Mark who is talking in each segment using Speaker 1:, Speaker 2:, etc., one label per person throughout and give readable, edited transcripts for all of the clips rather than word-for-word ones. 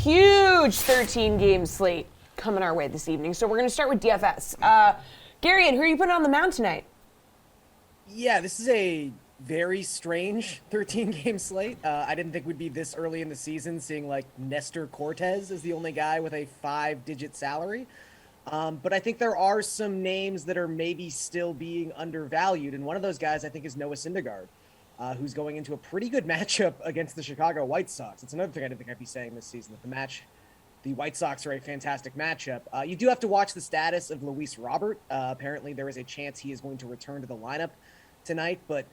Speaker 1: huge 13-game slate coming our way this evening. So we're going to start with DFS. Garion, who are you putting on the mound tonight?
Speaker 2: Yeah, this is a very strange 13-game slate. I didn't think we'd be this early in the season seeing like Nestor Cortez as the only guy with a 5-digit salary. But I think there are some names that are maybe still being undervalued. And one of those guys I think is Noah Syndergaard, who's going into a pretty good matchup against the Chicago White Sox. It's another thing I didn't think I'd be saying this season, that the White Sox are a fantastic matchup. You do have to watch the status of Luis Robert. Apparently there is a chance he is going to return to the lineup tonight, but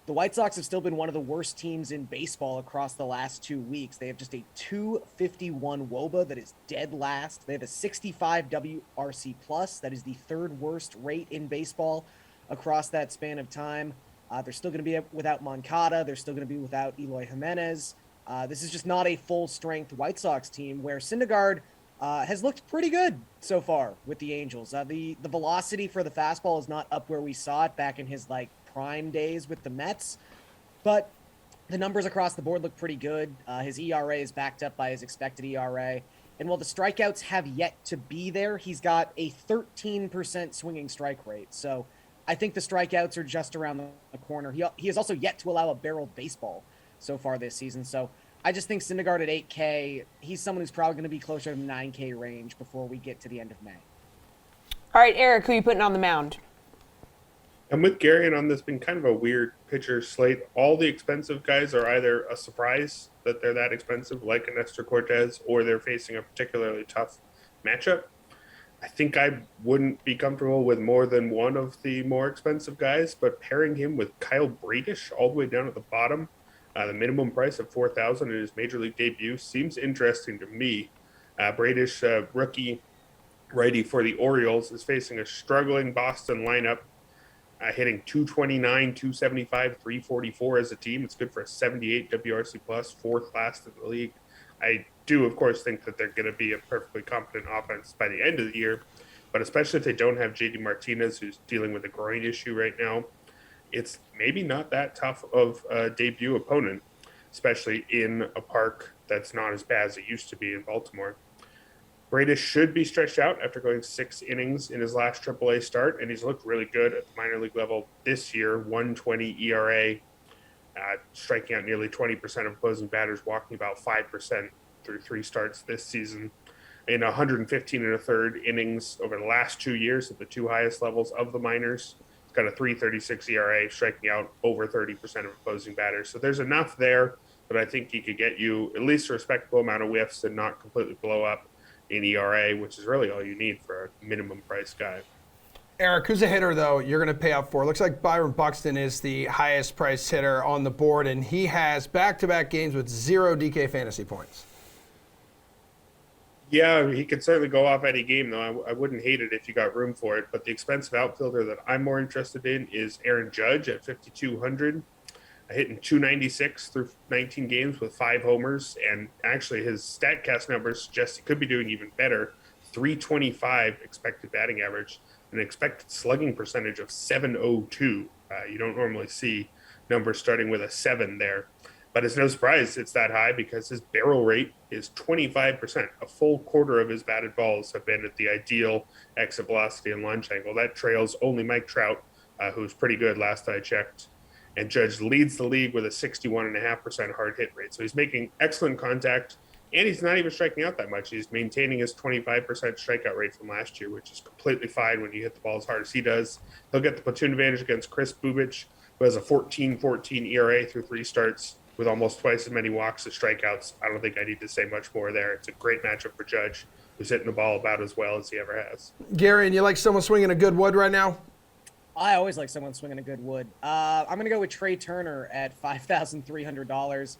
Speaker 2: the White Sox have still been one of the worst teams in baseball across the last 2 weeks. They have just a 251 WOBA that is dead last. They have a 65 WRC plus. That is the third worst rate in baseball across that span of time. They're still going to be without Moncada. They're still going to be without Eloy Jimenez. This is just not a full-strength White Sox team where Syndergaard has looked pretty good so far with the Angels. The velocity for the fastball is not up where we saw it back in his prime days with the Mets, but the numbers across the board look pretty good. His ERA is backed up by his expected ERA. And while the strikeouts have yet to be there, he's got a 13% swinging strike rate. So I think the strikeouts are just around the corner. He has also yet to allow a barreled baseball so far this season. So I just think Syndergaard at 8K, he's someone who's probably going to be closer to the 9K range before we get to the end of May.
Speaker 1: All right, Erik, who are you putting on the mound?
Speaker 3: I'm with Garion on this. Been kind of a weird pitcher slate. All the expensive guys are either a surprise that they're that expensive, like a Nestor Cortez, or they're facing a particularly tough matchup. I think I wouldn't be comfortable with more than one of the more expensive guys, but pairing him with Kyle Bradish all the way down at the bottom, the minimum price of $4,000 in his major league debut seems interesting to me. Bradish, rookie righty for the Orioles, is facing a struggling Boston lineup, hitting 229, 275, 344 as a team. It's good for a 78 WRC plus, fourth last in the league. I do, of course, think that they're going to be a perfectly competent offense by the end of the year, but especially if they don't have JD Martinez, who's dealing with a groin issue right now, it's maybe not that tough of a debut opponent, especially in a park that's not as bad as it used to be in Baltimore. Bradish should be stretched out after going 6 innings in his last AAA start, and he's looked really good at the minor league level this year. 120 ERA, striking out nearly 20% of opposing batters, walking about 5% through 3 starts this season. In 115 and a third innings over the last 2 years at the 2 highest levels of the minors. He's got a 3.36 ERA, striking out over 30% of opposing batters. So there's enough there that I think he could get you at least a respectable amount of whiffs and not completely blow up in ERA, which is really all you need for a minimum price guy.
Speaker 4: Erik, who's a hitter, though, you're going to pay up for? Looks like Byron Buxton is the highest priced hitter on the board, and he has back-to-back games with 0 DK fantasy points.
Speaker 3: Yeah, he could certainly go off any game, though. I wouldn't hate it if you got room for it. But the expensive outfielder that I'm more interested in is Aaron Judge at 5,200. Hitting 296 through 19 games with 5 homers. And actually his StatCast numbers suggest he could be doing even better. 325 expected batting average, an expected slugging percentage of 702. You don't normally see numbers starting with a 7 there. But it's no surprise it's that high because his barrel rate is 25%. A full quarter of his batted balls have been at the ideal exit velocity and launch angle. That trails only Mike Trout, who's pretty good last I checked. And Judge leads the league with a 61.5% hard hit rate. So he's making excellent contact, and he's not even striking out that much. He's maintaining his 25% strikeout rate from last year, which is completely fine when you hit the ball as hard as he does. He'll get the platoon advantage against Chris Bubich, who has a 14-14 ERA through 3 starts with almost twice as many walks as strikeouts. I don't think I need to say much more there. It's a great matchup for Judge, who's hitting the ball about as well as he ever has.
Speaker 4: Gary, and you like someone swinging a good wood right now?
Speaker 2: I always like someone swinging a good wood. I'm going to go with Trey Turner at $5,300.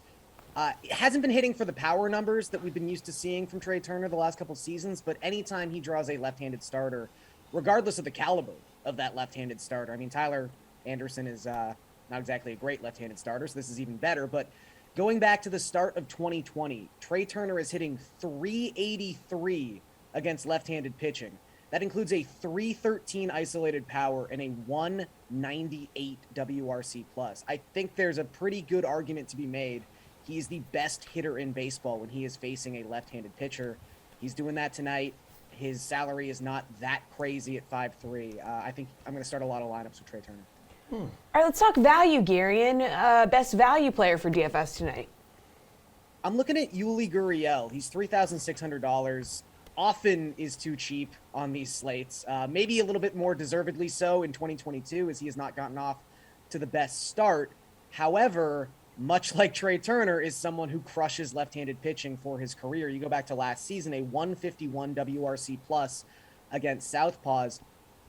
Speaker 2: It hasn't been hitting for the power numbers that we've been used to seeing from Trey Turner the last couple seasons, but anytime he draws a left-handed starter, regardless of the caliber of that left-handed starter, I mean, Tyler Anderson is not exactly a great left-handed starter, so this is even better, but going back to the start of 2020, Trey Turner is hitting 383 against left-handed pitching. That includes a 313 isolated power and a 198 WRC plus. I think there's a pretty good argument to be made he is the best hitter in baseball when he is facing a left-handed pitcher. He's doing that tonight. His salary is not that crazy at 5.3. I think I'm going to start a lot of lineups with Trey Turner.
Speaker 1: All right, let's talk value, Garion. Best value player for DFS tonight.
Speaker 2: I'm looking at Yuli Gurriel. He's $3,600. Often is too cheap on these slates. Maybe a little bit more deservedly so in 2022, as he has not gotten off to the best start. However, much like Trey Turner, is someone who crushes left-handed pitching for his career. You go back to last season, a 151 WRC plus against Southpaws.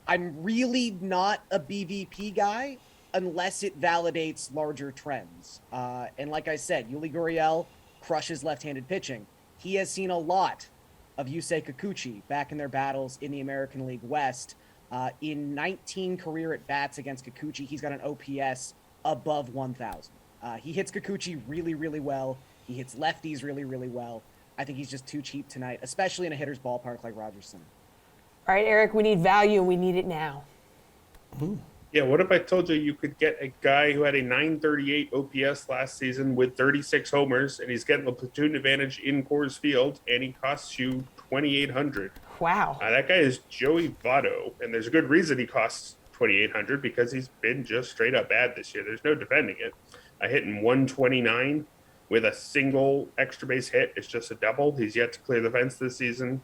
Speaker 2: I'm really not a BVP guy unless it validates larger trends. And like I said, Yuli Gurriel crushes left-handed pitching. He has seen a lot of Yusei Kikuchi back in their battles in the American League West. In 19 career at-bats against Kikuchi, he's got an OPS above 1,000. He hits Kikuchi really, really well. He hits lefties really, really well. I think he's just too cheap tonight, especially in a hitter's ballpark like Rogers Center.
Speaker 1: All right, Erik, we need value and we need it now.
Speaker 3: Yeah, what if I told you could get a guy who had a 938 OPS last season with 36 homers, and he's getting the platoon advantage in Coors Field, and he costs you $2,800.
Speaker 1: Wow.
Speaker 3: That guy is Joey Votto, and there's a good reason he costs $2,800 because he's been just straight up bad this year. There's no defending it. I hit in 129 with a single extra base hit. It's just a double. He's yet to clear the fence this season.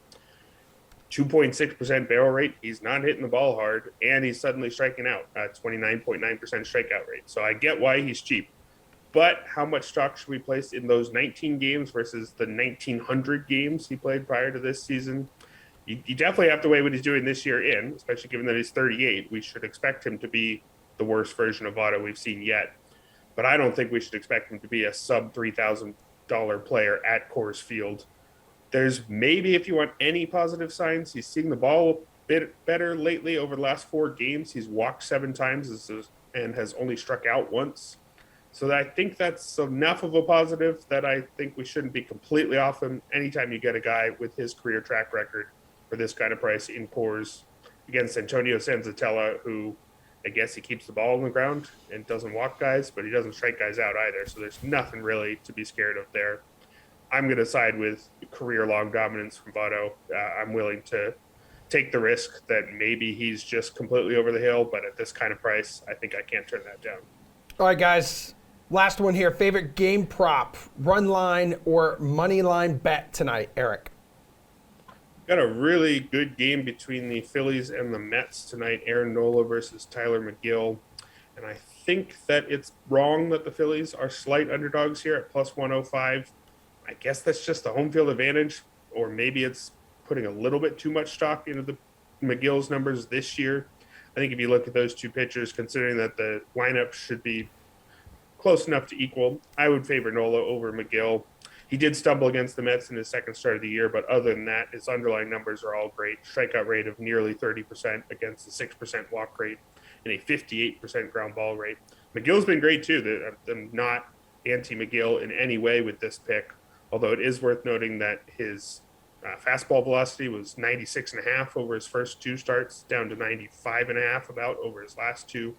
Speaker 3: 2.6% barrel rate. He's not hitting the ball hard, and he's suddenly striking out at 29.9% strikeout rate. So I get why he's cheap. But how much stock should we place in those 19 games versus the 1,900 games he played prior to this season? You definitely have to weigh what he's doing this year in, especially given that he's 38. We should expect him to be the worst version of Votto we've seen yet. But I don't think we should expect him to be a sub $3,000 player at Coors Field. There's maybe, if you want any positive signs, he's seeing the ball a bit better lately. Over the last 4 games, he's walked 7 times and has only struck out once. So I think that's enough of a positive that I think we shouldn't be completely off him anytime you get a guy with his career track record for this kind of price in Coors against Antonio Senzatella, who I guess he keeps the ball on the ground and doesn't walk guys, but he doesn't strike guys out either. So there's nothing really to be scared of there. I'm going to side with career-long dominance from Votto. I'm willing to take the risk that maybe he's just completely over the hill, but at this kind of price, I think I can't turn that down.
Speaker 4: All right, guys. Last one here. Favorite game prop, run line or money line bet tonight, Erik?
Speaker 3: Got a really good game between the Phillies and the Mets tonight. Aaron Nola versus Tyler Mcgill. And I think that it's wrong that the Phillies are slight underdogs here at plus 105. I guess that's just the home field advantage, or maybe it's putting a little bit too much stock into the McGill's numbers this year. I think if you look at those two pitchers, considering that the lineup should be close enough to equal, I would favor Nola over Mcgill. He did stumble against the Mets in his second start of the year, but other than that, his underlying numbers are all great. Strikeout rate of nearly 30% against a 6% walk rate and a 58% ground ball rate. McGill's been great too. I'm not anti-Mcgill in any way with this pick, although it is worth noting that his fastball velocity was 96.5 over his first 2 starts, down to 95.5 about over his last 2.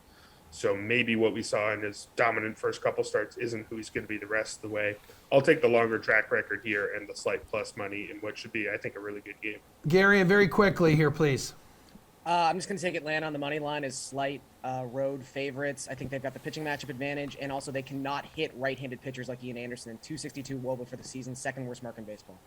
Speaker 3: So maybe what we saw in his dominant first couple starts isn't who he's going to be the rest of the way. I'll take the longer track record here and the slight plus money in what should be, I think, a really good game.
Speaker 4: Garion, very quickly here, please.
Speaker 2: I'm just going to take Atlanta on the money line as slight road favorites. I think they've got the pitching matchup advantage, and also they cannot hit right-handed pitchers like Ian Anderson. And 262 WOBA for the season, second worst mark in baseball.